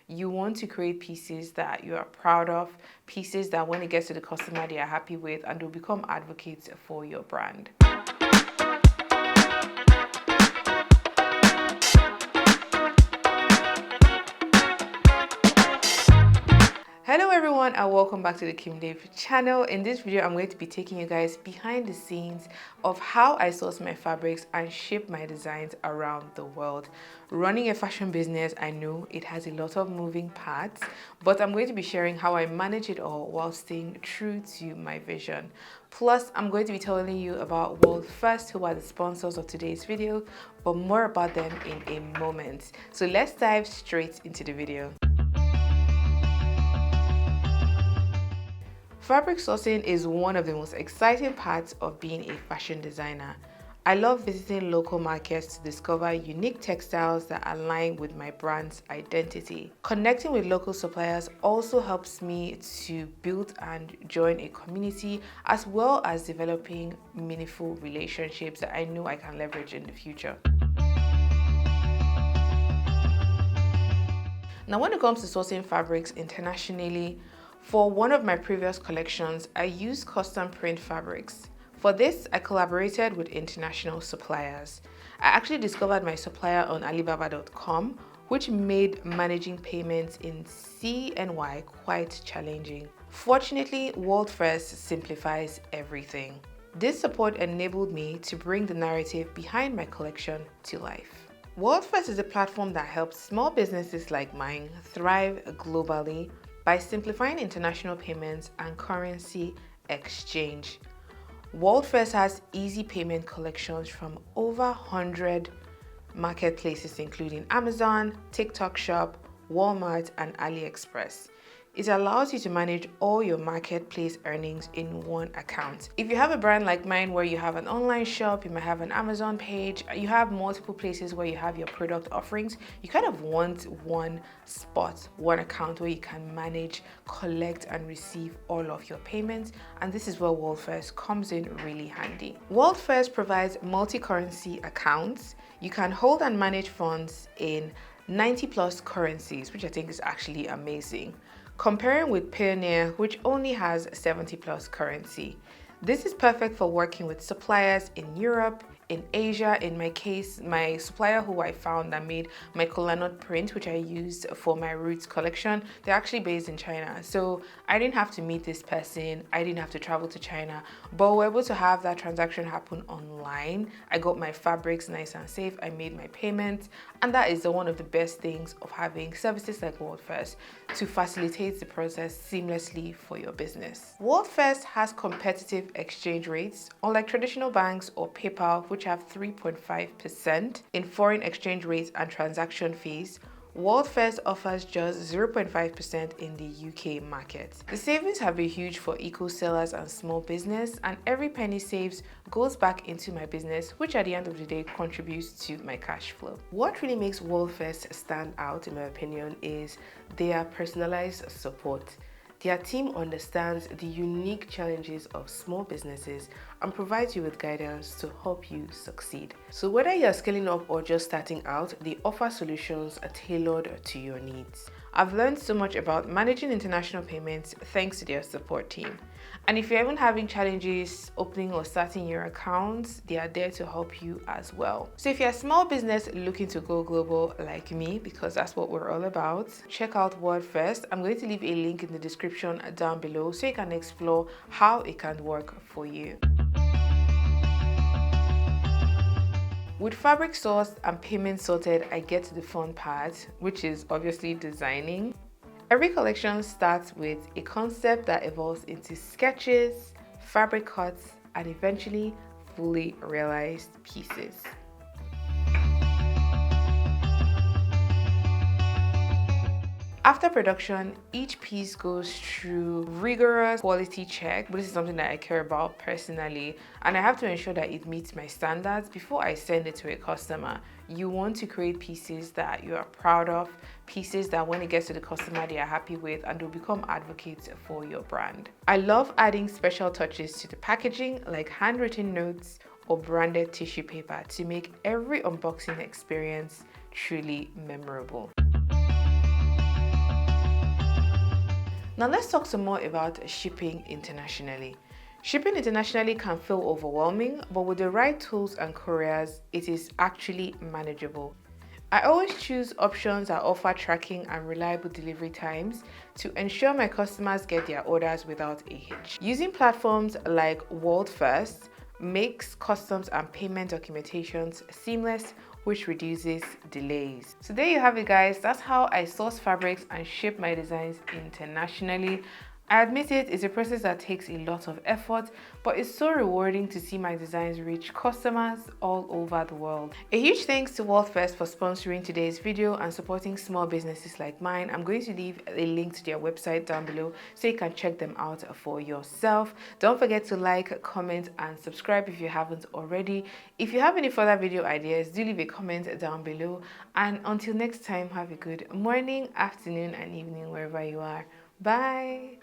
You want to create pieces that you are proud of, pieces that when it gets to the customer, they are happy with, and will become advocates for your brand. Hello everyone and welcome back to the Kim Dave channel. In this video, I'm going to be taking you guys behind the scenes of how I source my fabrics and ship my designs around the world. Running a fashion business, I know it has a lot of moving parts, but I'm going to be sharing how I manage it all while staying true to my vision. Plus, I'm going to be telling you about World First, who are the sponsors of today's video, but more about them in a moment. So let's dive straight into the video. Fabric sourcing is one of the most exciting parts of being a fashion designer. I love visiting local markets to discover unique textiles that align with my brand's identity. Connecting with local suppliers also helps me to build and join a community, as well as developing meaningful relationships that I know I can leverage in the future. Now, when it comes to sourcing fabrics internationally, for one of my previous collections, I used custom print fabrics. For this, I collaborated with international suppliers. I actually discovered my supplier on Alibaba.com, which made managing payments in CNY quite challenging. Fortunately, World First simplifies everything. This support enabled me to bring the narrative behind my collection to life. World First is a platform that helps small businesses like mine thrive globally by simplifying international payments and currency exchange. World First has easy payment collections from over 100 marketplaces, including Amazon, TikTok Shop, Walmart, and AliExpress. It allows you to manage all your marketplace earnings in one account. If you have a brand like mine where you have an online shop, you might have an Amazon page, you have multiple places where you have your product offerings, you kind of want one spot, one account where you can manage, collect, and receive all of your payments. And this is where World First comes in really handy. World First provides multi-currency accounts. You can hold and manage funds in 90 plus currencies, which I think is actually amazing. Comparing with Pioneer, which only has 70 plus currency. This is perfect for working with suppliers in Europe, in Asia. In my case, my supplier who I found that made my kola nut print, which I used for my Roots collection, they're actually based in China. So I didn't have to meet this person. I didn't have to travel to China, but we were able to have that transaction happen online. I got my fabrics nice and safe. I made my payments. And that is one of the best things of having services like World First, to facilitate the process seamlessly for your business. World First has competitive exchange rates, unlike traditional banks or PayPal, which have 3.5% in foreign exchange rates and transaction fees. World First offers just 0.5% in the UK market. The savings have been huge for eco-sellers and small business, and every penny saved goes back into my business, which at the end of the day contributes to my cash flow. What really makes World First stand out, in my opinion, is their personalized support. Their team understands the unique challenges of small businesses and provides you with guidance to help you succeed. So whether you're scaling up or just starting out, they offer solutions tailored to your needs. I've learned so much about managing international payments thanks to their support team. And if you're even having challenges opening or starting your accounts, they are there to help you as well. So if you're a small business looking to go global like me, because that's what we're all about, check out World First. I'm going to leave a link in the description down below so you can explore how it can work for you. With fabric sourced and payment sorted, I get to the fun part, which is obviously designing. Every collection starts with a concept that evolves into sketches, fabric cuts, and eventually fully realized pieces. After production, each piece goes through rigorous quality check. This is something that I care about personally, and I have to ensure that it meets my standards before I send it to a customer. You want to create pieces that you are proud of, pieces that when it gets to the customer, they are happy with, and will become advocates for your brand. I love adding special touches to the packaging, like handwritten notes or branded tissue paper, to make every unboxing experience truly memorable. Now let's talk some more about shipping internationally. Shipping internationally can feel overwhelming, but with the right tools and couriers, it is actually manageable. I always choose options that offer tracking and reliable delivery times to ensure my customers get their orders without a hitch. Using platforms like World First makes customs and payment documentations seamless, which reduces delays. So there you have it, guys. That's how I source fabrics and ship my designs internationally. I admit it's a process that takes a lot of effort, but it's so rewarding to see my designs reach customers all over the world. A huge thanks to World First for sponsoring today's video and supporting small businesses like mine. I'm going to leave a link to their website down below so you can check them out for yourself. Don't forget to like, comment, and subscribe if you haven't already. If you have any further video ideas, do leave a comment down below. And until next time, have a good morning, afternoon, and evening wherever you are. Bye.